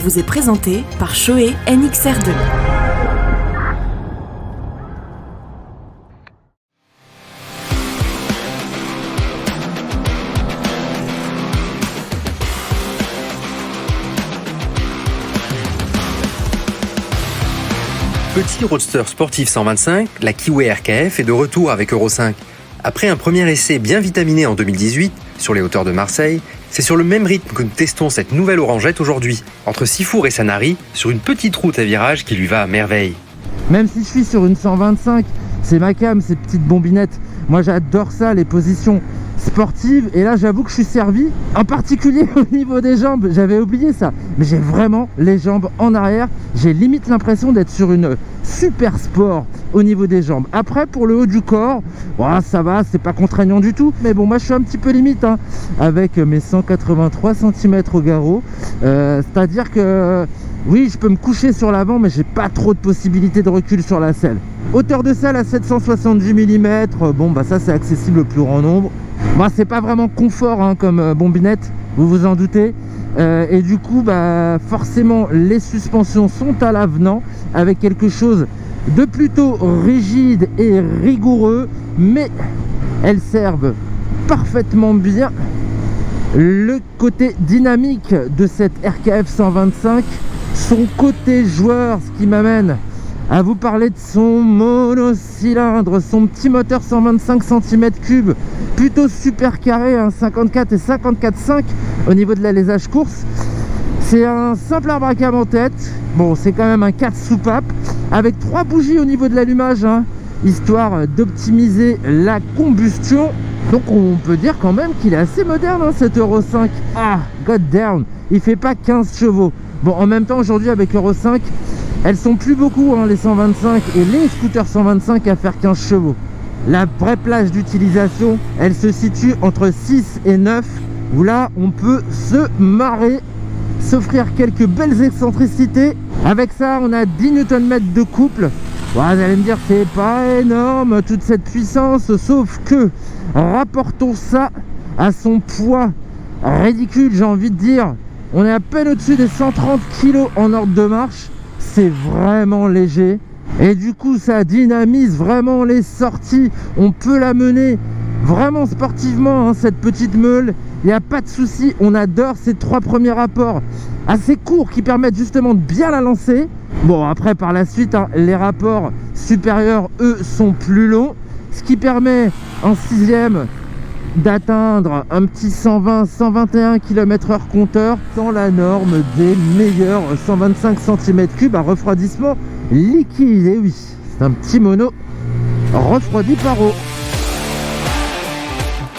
vous est présenté par Shoei NXR2. Petit roadster sportif 125, la Kiway RKF est de retour avec Euro 5. Après un premier essai bien vitaminé en 2018, sur les hauteurs de Marseille, c'est sur le même rythme que nous testons cette nouvelle orangette aujourd'hui, entre Sifour et Sanary, sur une petite route à virage qui lui va à merveille. Même si je suis sur une 125, c'est ma cam, ces petites bombinettes. Moi j'adore ça, les positions sportives. Et là j'avoue que je suis servi, en particulier au niveau des jambes. J'avais oublié ça, mais j'ai vraiment les jambes en arrière. J'ai limite l'impression d'être sur une super sport au niveau des jambes. Après pour le haut du corps, oh, ça va, c'est pas contraignant du tout. Mais bon, moi je suis un petit peu limite hein, avec mes 183 cm au garrot. C'est-à-dire que oui, je peux me coucher sur l'avant, mais j'ai pas trop de possibilités de recul sur la selle. Hauteur de selle à 770 mm, bon bah ça c'est accessible au plus grand nombre. Moi c'est pas vraiment confort hein, comme bombinette, vous vous en doutez. Et du coup bah forcément les suspensions sont à l'avenant avec quelque chose de plutôt rigide et rigoureux, mais elles servent parfaitement bien le côté dynamique de cette RKF 125, son côté joueur, ce qui m'amène à vous parler de son monocylindre, son petit moteur 125 cm3, plutôt super carré, hein, 54 et 54,5 au niveau de l'alésage course. C'est un simple arbre à cam en tête, bon c'est quand même un 4 soupape, avec 3 bougies au niveau de l'allumage, hein, histoire d'optimiser la combustion. Donc on peut dire quand même qu'il est assez moderne hein, cet Euro 5. Ah, god damn, il fait pas 15 chevaux. Bon, en même temps aujourd'hui avec Euro 5, elles sont plus beaucoup hein, les 125 et les scooters 125 à faire 15 chevaux. La vraie plage d'utilisation, elle se situe entre 6 et 9, où là on peut se marrer, s'offrir quelques belles excentricités. Avec ça on a 10 Nm de couple. Bon, vous allez me dire c'est pas énorme toute cette puissance, sauf que rapportons ça à son poids ridicule, j'ai envie de dire. On est à peine au-dessus des 130 kg en ordre de marche. C'est vraiment léger. Et du coup, ça dynamise vraiment les sorties. On peut la mener vraiment sportivement, hein, cette petite meule. Il n'y a pas de souci. On adore ces 3 premiers rapports assez courts qui permettent justement de bien la lancer. Bon, après, par la suite, hein, les rapports supérieurs, eux, sont plus longs. Ce qui permet en 6e d'atteindre un petit 120-121 km/h compteur dans la norme des meilleurs 125 cm3 à refroidissement liquide. Et oui, c'est un petit mono refroidi par eau.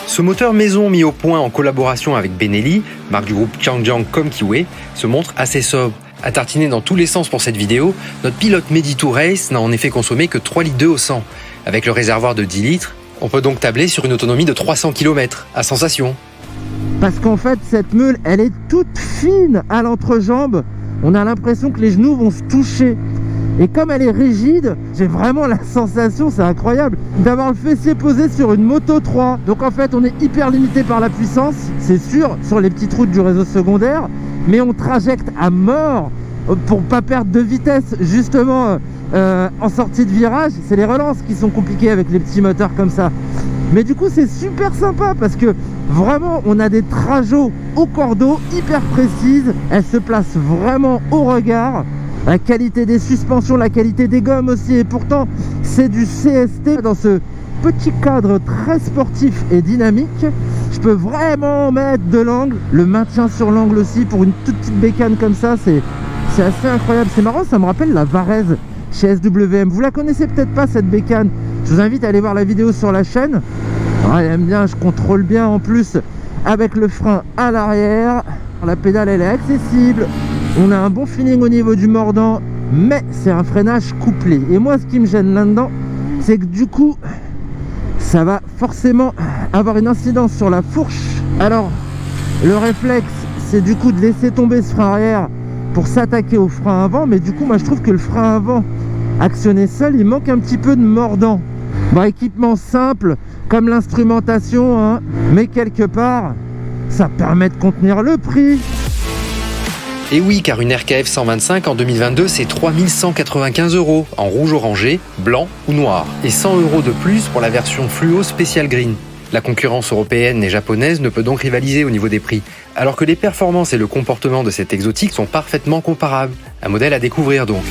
Ce moteur maison mis au point en collaboration avec Benelli, marque du groupe Chanjiang comme Kiway, se montre assez sobre. À tartiner dans tous les sens pour cette vidéo, notre pilote Medi2 Race n'a en effet consommé que 3,2 litres au 100. Avec le réservoir de 10 litres, on peut donc tabler sur une autonomie de 300 km, à sensation. Parce qu'en fait, cette meule, elle est toute fine à l'entrejambe. On a l'impression que les genoux vont se toucher. Et comme elle est rigide, j'ai vraiment la sensation, c'est incroyable, d'avoir le fessier posé sur une Moto 3. Donc en fait, on est hyper limité par la puissance, c'est sûr, sur les petites routes du réseau secondaire. Mais on trajecte à mort pour pas perdre de vitesse, justement. En sortie de virage, c'est les relances qui sont compliquées avec les petits moteurs comme ça. Mais du coup c'est super sympa parce que vraiment on a des trajets au cordeau hyper précises. Elles se placent vraiment au regard. La qualité des suspensions, la qualité des gommes aussi. Et pourtant c'est du CST dans ce petit cadre très sportif et dynamique. Je peux vraiment mettre de l'angle. Le maintien sur l'angle aussi pour une toute petite bécane comme ça, c'est assez incroyable. C'est marrant, ça me rappelle la Varese chez SWM. Vous la connaissez peut-être pas cette bécane. Je vous invite à aller voir la vidéo sur la chaîne. Elle aime bien, je contrôle bien en plus avec le frein à l'arrière. La pédale elle est accessible. On a un bon feeling au niveau du mordant, mais c'est un freinage couplé. Et moi ce qui me gêne là-dedans, c'est que du coup ça va forcément avoir une incidence sur la fourche. Alors le réflexe c'est du coup de laisser tomber ce frein arrière pour s'attaquer au frein avant, mais du coup moi je trouve que le frein avant actionné seul, il manque un petit peu de mordant. Bon, équipement simple comme l'instrumentation, hein, mais quelque part ça permet de contenir le prix. Et oui, car une RKF 125 en 2022, c'est 3195 € en rouge orangé, blanc ou noir. Et 100 € de plus pour la version fluo Special Green. La concurrence européenne et japonaise ne peut donc rivaliser au niveau des prix, alors que les performances et le comportement de cette exotique sont parfaitement comparables. Un modèle à découvrir donc.